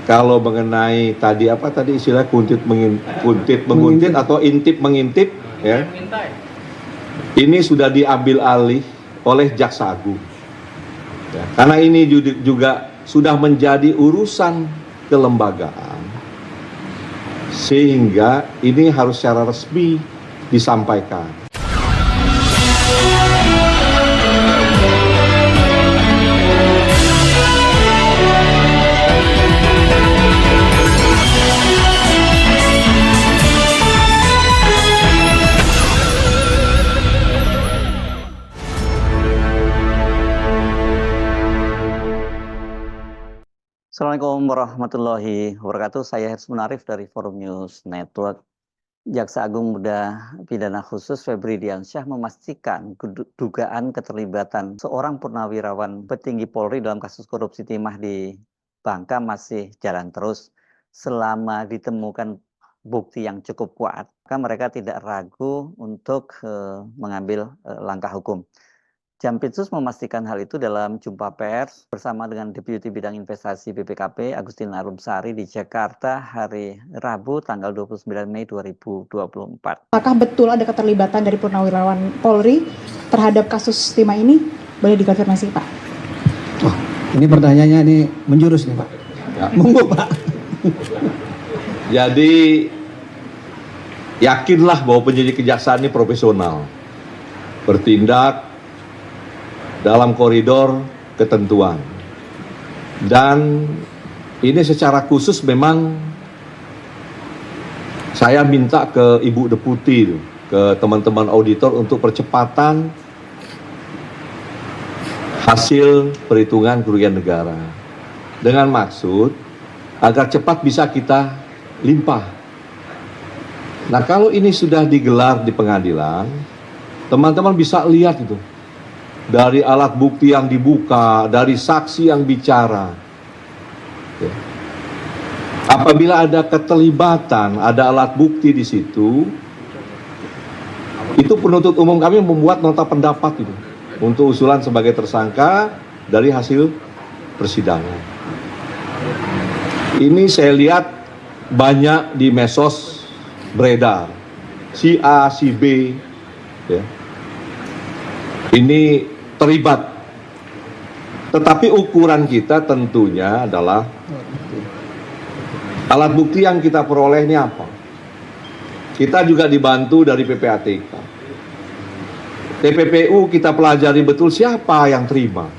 Kalau mengenai tadi apa tadi istilah kuntit menguntit atau intip mengintip ya. Ini sudah diambil alih oleh Jaksa Agung. Ya, karena ini juga sudah menjadi urusan kelembagaan. Sehingga ini harus secara resmi disampaikan. Assalamualaikum warahmatullahi wabarakatuh. Saya Hersman Munarif dari Forum News Network. Jaksa Agung Muda Pidana Khusus Febri Diansyah memastikan dugaan keterlibatan seorang purnawirawan petinggi Polri dalam kasus korupsi timah di Bangka masih jalan terus selama ditemukan bukti yang cukup kuat. Maka mereka tidak ragu untuk mengambil langkah hukum. Jampitsus memastikan hal itu dalam jumpa pers bersama dengan Deputi Bidang Investasi BPKP Agustin Arumsari di Jakarta hari Rabu tanggal 29 Mei 2024. Apakah betul ada keterlibatan dari purnawirawan Polri terhadap kasus timah ini? Boleh dikonfirmasi, Pak? Oh, ini pertanyaannya ini menjurus nih, Pak. Ya. Monggo, Pak. Jadi yakinlah bahwa penyidik kejaksaan ini profesional, bertindak dalam koridor ketentuan. Dan ini secara khusus memang saya minta ke Ibu Deputi, ke teman-teman auditor untuk percepatan hasil perhitungan kerugian negara. Dengan maksud agar cepat bisa kita limpah. Nah, kalau ini sudah digelar di pengadilan, teman-teman bisa lihat itu. Dari alat bukti yang dibuka, dari saksi yang bicara. Ya. Apabila ada keterlibatan, ada alat bukti di situ, itu penuntut umum kami membuat nota pendapat itu untuk usulan sebagai tersangka dari hasil persidangan. Ini saya lihat banyak di medsos beredar, si A, si B, ya. Ini terlibat, tetapi ukuran kita tentunya adalah alat bukti yang kita peroleh ini apa. Kita juga dibantu dari PPATK, TPPU, kita pelajari betul siapa yang terima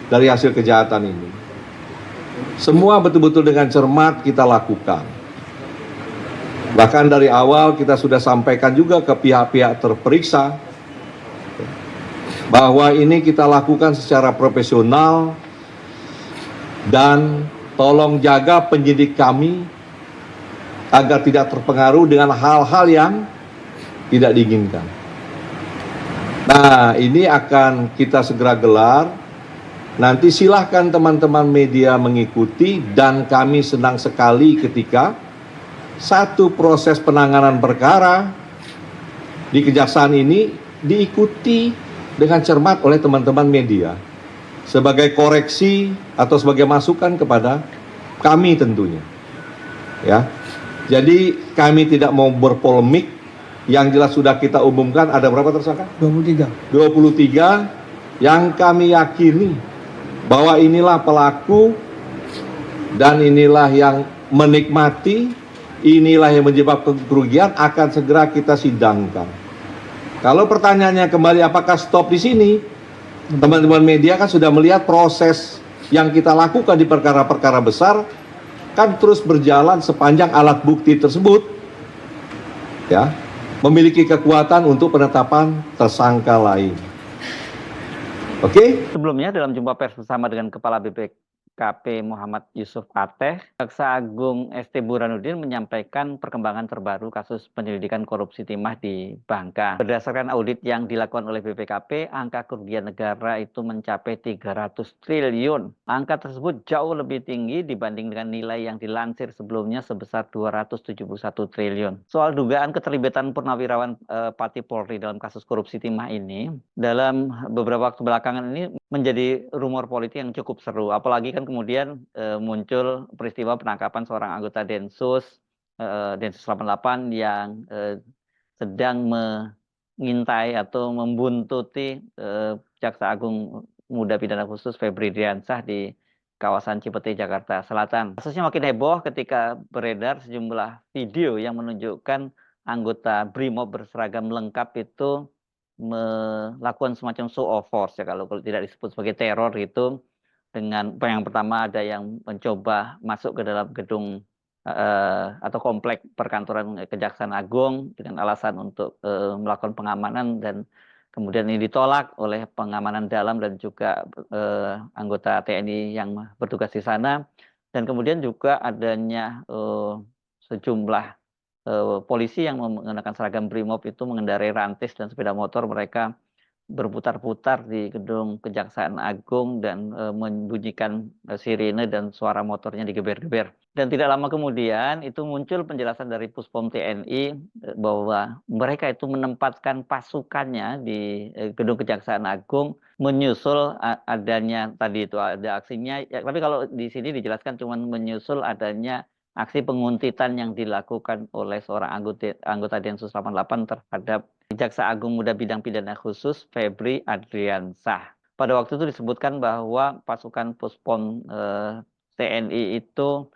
dari hasil kejahatan ini. Semua betul-betul dengan cermat kita lakukan. Bahkan dari awal kita sudah sampaikan juga ke pihak-pihak terperiksa bahwa ini kita lakukan secara profesional dan tolong jaga penyidik kami agar tidak terpengaruh dengan hal-hal yang tidak diinginkan. Nah, ini akan kita segera gelar. Nanti silahkan teman-teman media mengikuti, dan kami senang sekali ketika satu proses penanganan perkara di kejaksaan ini diikuti dengan cermat oleh teman-teman media sebagai koreksi atau sebagai masukan kepada kami tentunya. Ya. Jadi kami tidak mau berpolemik, yang jelas sudah kita umumkan ada berapa tersangka? 23. 23 yang kami yakini bahwa inilah pelaku dan inilah yang menikmati, inilah yang menyebabkan kerugian, akan segera kita sidangkan. Kalau pertanyaannya kembali apakah stop di sini, teman-teman media kan sudah melihat proses yang kita lakukan di perkara-perkara besar kan terus berjalan sepanjang alat bukti tersebut ya memiliki kekuatan untuk penetapan tersangka lain. Oke? Sebelumnya dalam jumpa pers bersama dengan Kepala BPKP Muhammad Yusuf Ateh, Jaksa Agung ST Burhanuddin menyampaikan perkembangan terbaru kasus penyelidikan korupsi timah di Bangka. Berdasarkan audit yang dilakukan oleh BPKP, angka kerugian negara itu mencapai 300 triliun. Angka tersebut jauh lebih tinggi dibanding dengan nilai yang dilansir sebelumnya sebesar 271 triliun. Soal dugaan keterlibatan purnawirawan Pati Polri dalam kasus korupsi timah ini, dalam beberapa waktu belakangan ini menjadi rumor politik yang cukup seru. Apalagi kan kemudian muncul peristiwa penangkapan seorang anggota Densus 88 yang sedang mengintai atau membuntuti Jaksa Agung Muda Pidana Khusus Febri Diansyah di kawasan Cipete, Jakarta Selatan. Kasusnya makin heboh ketika beredar sejumlah video yang menunjukkan anggota BRIMOB berseragam lengkap itu melakukan semacam show of force, ya kalau tidak disebut sebagai teror itu, dengan yang pertama ada yang mencoba masuk ke dalam gedung atau komplek perkantoran Kejaksaan Agung dengan alasan untuk melakukan pengamanan, dan kemudian ini ditolak oleh pengamanan dalam dan juga anggota TNI yang bertugas di sana. Dan kemudian juga adanya sejumlah polisi yang menggunakan seragam BRIMOB itu mengendarai rantis dan sepeda motor. Mereka berputar-putar di gedung Kejaksaan Agung dan membunyikan sirine dan suara motornya digeber-geber. Dan tidak lama kemudian itu muncul penjelasan dari Puspom TNI bahwa mereka itu menempatkan pasukannya di gedung Kejaksaan Agung menyusul adanya tadi itu ada aksinya. Ya, tapi kalau di sini dijelaskan cuma menyusul adanya aksi penguntitan yang dilakukan oleh seorang anggota Densus 88 terhadap Jaksa Agung Muda Bidang Pidana Khusus Febri Diansyah. Pada waktu itu disebutkan bahwa pasukan Puspom TNI itu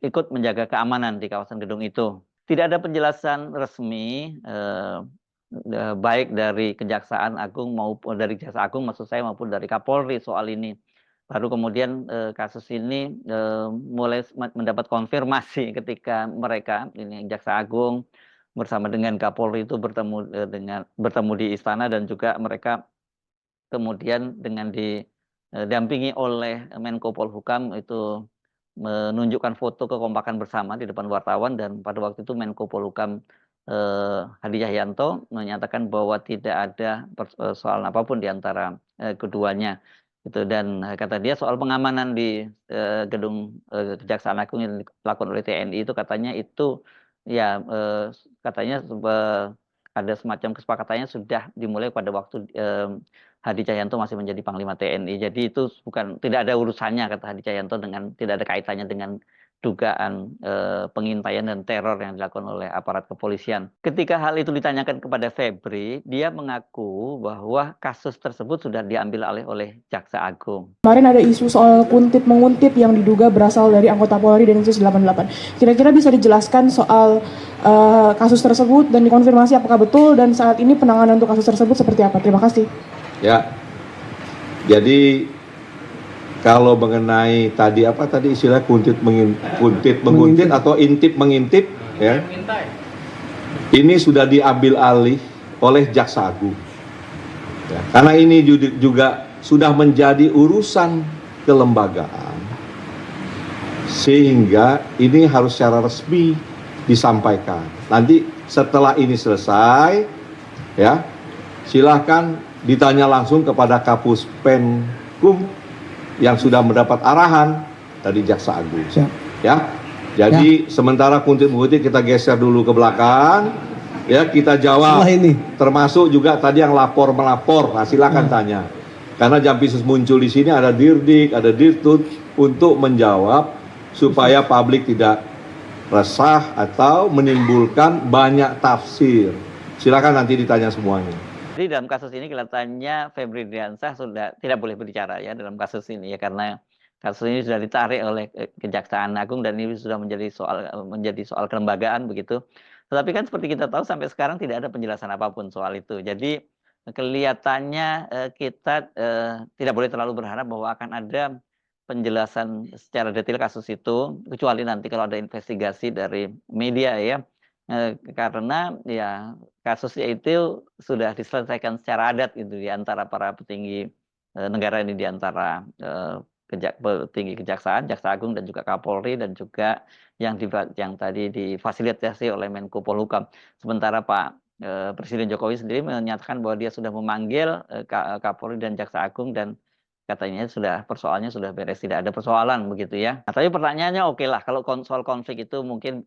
ikut menjaga keamanan di kawasan gedung itu. Tidak ada penjelasan resmi baik dari Kejaksaan Agung maupun dari Jaksa Agung maksud saya maupun dari Kapolri soal ini. Baru kemudian kasus ini mulai mendapat konfirmasi ketika mereka ini Jaksa Agung bersama dengan Kapolri itu bertemu di istana, dan juga mereka kemudian dengan didampingi oleh Menko Polhukam itu menunjukkan foto kekompakan bersama di depan wartawan. Dan pada waktu itu Menko Polhukam Hadi Cahyanto menyatakan bahwa tidak ada persoalan apapun di antara keduanya. Dan kata dia soal pengamanan di gedung Kejaksaan Agung yang dilakukan oleh TNI itu katanya itu ya katanya ada semacam kesepakatannya sudah dimulai pada waktu Hadi Cahyanto masih menjadi Panglima TNI. Jadi itu tidak ada urusannya, kata Hadi Cahyanto, tidak ada kaitannya dengan dugaan pengintaian dan teror yang dilakukan oleh aparat kepolisian. Ketika hal itu ditanyakan kepada Febri, dia mengaku bahwa kasus tersebut sudah diambil alih oleh Jaksa Agung. Kemarin ada isu soal kuntit-menguntit yang diduga berasal dari anggota Polri Densus 88. Kira-kira bisa dijelaskan soal kasus tersebut dan dikonfirmasi apakah betul, dan saat ini penanganan untuk kasus tersebut seperti apa? Terima kasih. Ya, jadi kalau mengenai tadi istilah kuntit menguntit atau intip mengintip, ya, ini sudah diambil alih oleh Jaksa Agung. Ya, karena ini juga sudah menjadi urusan kelembagaan, sehingga ini harus secara resmi disampaikan. Nanti setelah ini selesai, ya, silahkan ditanya langsung kepada Kapuspenkum yang sudah mendapat arahan dari Jaksa Agung. Ya, jadi sementara kuntit-menguntit kita geser dulu ke belakang. Ya, kita jawab. Ini. Termasuk juga tadi yang lapor-melapor. Nah, silakan tanya. Karena Jampisus muncul di sini, ada Dirdik, ada Dirtut untuk menjawab supaya publik tidak resah atau menimbulkan banyak tafsir. Silakan nanti ditanya semuanya. Jadi dalam kasus ini kelihatannya Febri Diansyah sudah tidak boleh berbicara ya dalam kasus ini ya, karena kasus ini sudah ditarik oleh Kejaksaan Agung dan ini sudah menjadi soal kelembagaan begitu. Tetapi kan seperti kita tahu sampai sekarang tidak ada penjelasan apapun soal itu. Jadi kelihatannya kita tidak boleh terlalu berharap bahwa akan ada penjelasan secara detail kasus itu, kecuali nanti kalau ada investigasi dari media ya. Karena ya kasusnya itu sudah diselesaikan secara adat gitu di antara para petinggi negara ini, di antara petinggi kejaksaan, Jaksa Agung dan juga Kapolri, dan juga yang tadi difasilitasi oleh Menko Polhukam. Sementara Pak Presiden Jokowi sendiri menyatakan bahwa dia sudah memanggil Kapolri dan Jaksa Agung dan katanya persoalannya sudah beres, tidak ada persoalan begitu ya. Nah, tapi pertanyaannya oke lah, kalau soal konflik itu mungkin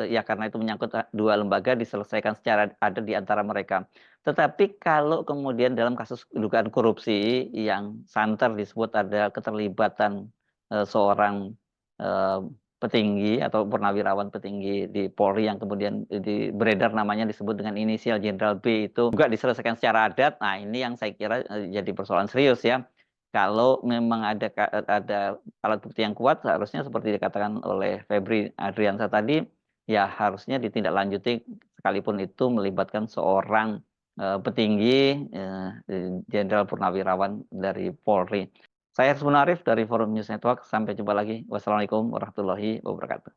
ya karena itu menyangkut dua lembaga diselesaikan secara adil di antara mereka. Tetapi kalau kemudian dalam kasus dugaan korupsi yang santer disebut ada keterlibatan seorang petinggi atau purnawirawan petinggi di Polri yang kemudian beredar namanya disebut dengan inisial Jenderal B itu juga diselesaikan secara adat. Nah, ini yang saya kira jadi persoalan serius ya. Kalau memang ada alat bukti yang kuat, seharusnya seperti dikatakan oleh Febri Adriansa tadi, ya harusnya ditindaklanjuti sekalipun itu melibatkan seorang petinggi Jenderal Purnawirawan dari Polri. Saya Hersman Arif dari Forum News Network. Sampai jumpa lagi. Wassalamualaikum warahmatullahi wabarakatuh.